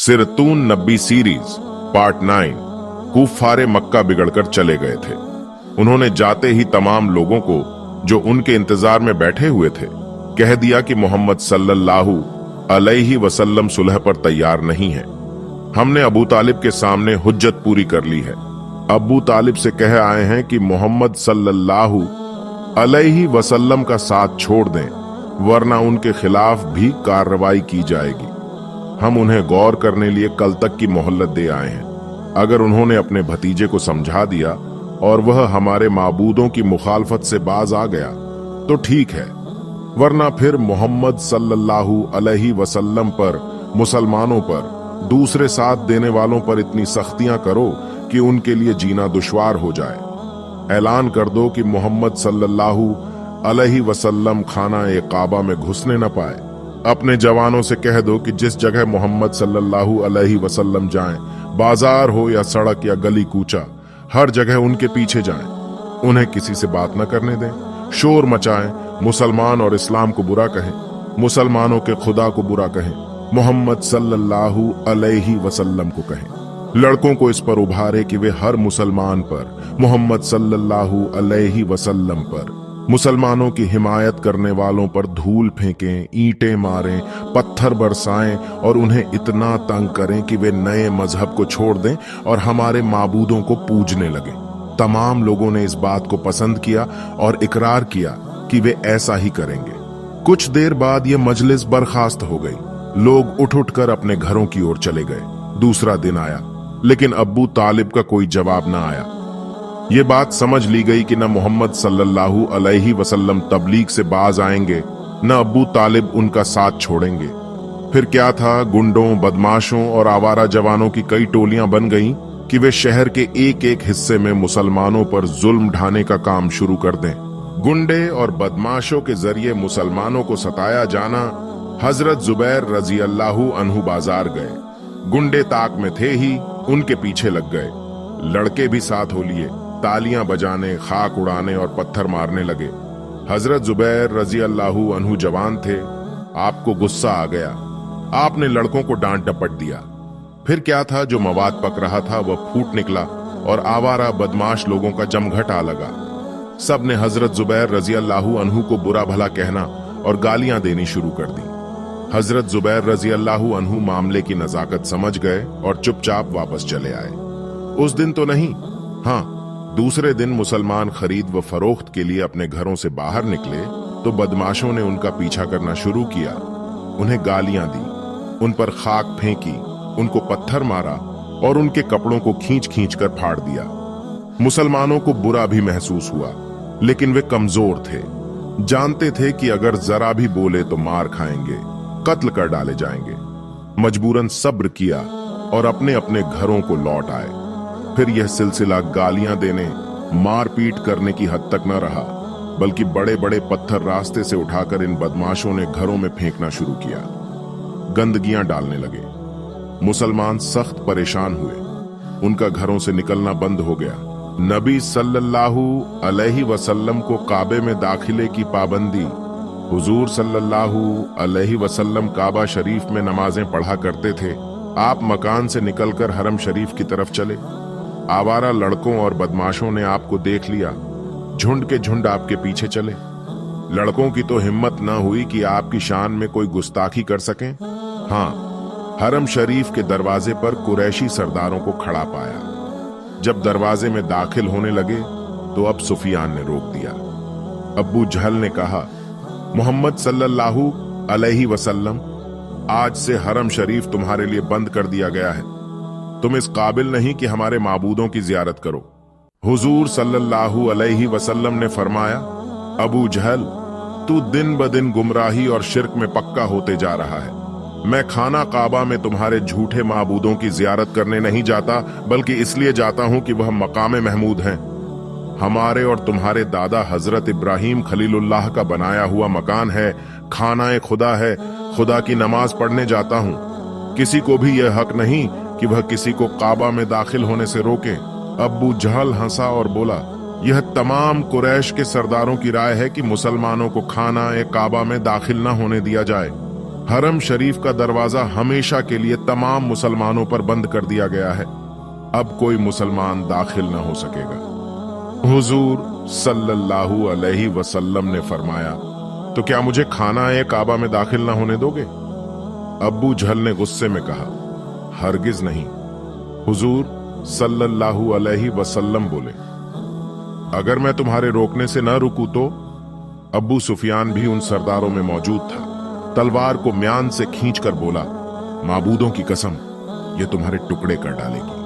सिरतून नबी series part 9। कुफ्फारे मक्का बिगड़कर चले गए थे। उन्होंने जाते ही तमाम लोगों को जो उनके इंतजार में बैठे हुए थे कह दिया कि मोहम्मद सल्लल्लाहु अलैहि वसल्लम सुलह पर तैयार नहीं है। हमने अबू तालिब के सामने हुज्जत पूरी कर ली है। अबू तालिब से कह आए हैं कि मोहम्मद सल्लल्लाहु अलैहि वसल्लम का साथ छोड़ दें, वरना उनके खिलाफ भी कार्रवाई की जाएगी। हम उन्हें गौर करने लिए कल तक की मोहल्लत दे आए हैं। अगर उन्होंने अपने भतीजे को समझा दिया और वह हमारे माबूदों की मुखालफत से बाज आ गया तो ठीक है, वरना फिर मोहम्मद सल्लल्लाहु अलैहि वसल्लम पर, मुसलमानों पर, दूसरे साथ देने वालों पर इतनी सख्तियां करो कि उनके लिए जीना दुश्वार हो जाए। ऐलान कर दो कि मोहम्मद सल्लल्लाहु अलैहि वसल्लम खाना ए काबा में घुसने न पाए। अपने जवानों से कह दो कि जिस जगह मोहम्मद सल्लल्लाहु अलैहि वसल्लम जाएं, बाजार हो या सड़क या गली कूचा, हर जगह उनके पीछे जाएं। उन्हें किसी से बात न करने दें, शोर मचाएं, मुसलमान और इस्लाम को बुरा कहें, मुसलमानों के खुदा को बुरा कहें, मोहम्मद सल्लल्लाहु अलैहि वसल्लम को कहें। लड़कों को इस पर उभारे कि वे हर मुसलमान पर, मोहम्मद सल्लल्लाहु अलैहि वसल्लम पर, मुसलमानों की हिमायत करने वालों पर धूल फेंकें, ईंटें मारें, पत्थर बरसाएं और उन्हें इतना तंग करें कि वे नए मजहब को छोड़ दें और हमारे माबूदों को पूजने लगें। तमाम लोगों ने इस बात को पसंद किया और इकरार किया कि वे ऐसा ही करेंगे। कुछ देर बाद ये मजलिस बर्खास्त हो गई। लोग उठ उठकर अपने घरों की ओर चले गए। दूसरा दिन आया, लेकिन अब्बू तालिब का कोई जवाब न आया। ये बात समझ ली गई कि न मोहम्मद सल्लल्लाहु अलैहि वसल्लम तबलीग से बाज आएंगे, न अब्बू तालिब उनका साथ छोड़ेंगे। फिर क्या था, गुंडों, बदमाशों और आवारा जवानों की कई टोलियां बन गईं कि वे शहर के एक एक हिस्से में मुसलमानों पर जुल्म ढाने का काम शुरू कर दें। गुंडे और बदमाशों के जरिए मुसलमानों को सताया जाना। हजरत जुबैर रजी अल्लाहु अन्हु बाजार गए। गुंडे ताक में थे ही उनके पीछे लग गए। लड़के भी साथ हो लिए, तालियां बजाने, खाक उड़ाने और पत्थर मारने लगे। हजरत जुबैर रजी अल्लाहु अन्हु जवान थे। आपको गुस्सा आ गया, आपने लड़कों को डांट डपट दिया। फिर क्या था, जो मवाद पक रहा था वह फूट निकला और आवारा बदमाश लोगों का जमघट आ लगा। सब ने हजरत जुबैर रजी अल्लाहु अन्हु को बुरा भला कहना और गालियां देनी शुरू कर दी। हजरत जुबैर रजी अल्लाहु अन्हु मामले की नजाकत समझ गए और चुपचाप वापस चले आए। उस दिन तो नहीं, हाँ, दूसरे दिन मुसलमान खरीद व फरोख्त के लिए अपने घरों से बाहर निकले तो बदमाशों ने उनका पीछा करना शुरू किया। उन्हें गालियां दी, उन पर खाक फेंकी, उनको पत्थर मारा और उनके कपड़ों को खींच खींच कर फाड़ दिया। मुसलमानों को बुरा भी महसूस हुआ, लेकिन वे कमजोर थे। जानते थे कि अगर जरा भी बोले तो मार खाएंगे, कत्ल कर डाले जाएंगे। मजबूरन सब्र किया और अपने अपने घरों को लौट आए। फिर यह सिलसिला गालियां देने, मारपीट करने की हद तक न रहा, बल्कि बड़े बड़े पत्थर रास्ते से उठाकर इन बदमाशों ने घरों में फेंकना शुरू किया। गंदगियां डालने लगे। मुसलमान सख्त परेशान हुए। उनका घरों से निकलना बंद हो गया। नबी सल्लल्लाहु अलैहि वसल्लम को काबे में दाखिले की पाबंदी। हुजूर सल्लल्लाहु अलैहि वसल्लम काबा शरीफ में नमाजें पढ़ा करते थे। आप मकान से निकलकर हरम शरीफ की तरफ चले। आवारा लड़कों और बदमाशों ने आपको देख लिया। झुंड के झुंड आपके पीछे चले। लड़कों की तो हिम्मत न हुई कि आपकी शान में कोई गुस्ताखी कर सकें। हाँ, हरम शरीफ के दरवाजे पर कुरैशी सरदारों को खड़ा पाया। जब दरवाजे में दाखिल होने लगे तो अब सुफियान ने रोक दिया। अब्बू जहल ने कहा, मोहम्मद सल्लल्लाहु अलैहि वसल्लम, आज से हरम शरीफ तुम्हारे लिए बंद कर दिया गया है। तुम इस काबिल नहीं कि हमारे माबूदों की जियारत करो। हुजूर सल्लल्लाहु अलैहि वसल्लम ने फरमाया, अबू जहल, तू दिन ब दिन गुमराही और शिर्क में पक्का होते जा रहा है। मैं खाना काबा में तुम्हारे झूठे माबूदों की जियारत करने नहीं जाता, बल्कि इसलिए जाता हूं कि वह मकाम महमूद हैं। हमारे और तुम्हारे दादा हजरत इब्राहिम खलीलुल्लाह का बनाया हुआ मकान है, खाना ए खुदा है। खुदा की नमाज पढ़ने जाता हूं। किसी को भी यह हक नहीं कि वह किसी को काबा में दाखिल होने से रोके। अब्बू जहल हंसा और बोला, यह तमाम कुरैश के सरदारों की राय है कि मुसलमानों को खाना ए काबा में दाखिल न होने दिया जाए। हरम शरीफ का दरवाजा हमेशा के लिए तमाम मुसलमानों पर बंद कर दिया गया है। अब कोई मुसलमान दाखिल न हो सकेगा। हुजूर सल्लल्लाहु अलैहि वसल्लम ने फरमाया, तो क्या मुझे खाना ए काबा में दाखिल न होने दोगे? अब्बू झल ने गुस्से में कहा, हरगिज नहीं। हुजूर सल्लल्लाहु अलैहि वसल्लम बोले, अगर मैं तुम्हारे रोकने से न रुकूं तो? अब्बू सुफियान भी उन सरदारों में मौजूद था। तलवार को म्यान से खींचकर बोला, माबूदों की कसम, ये तुम्हारे टुकड़े कर डालेगी।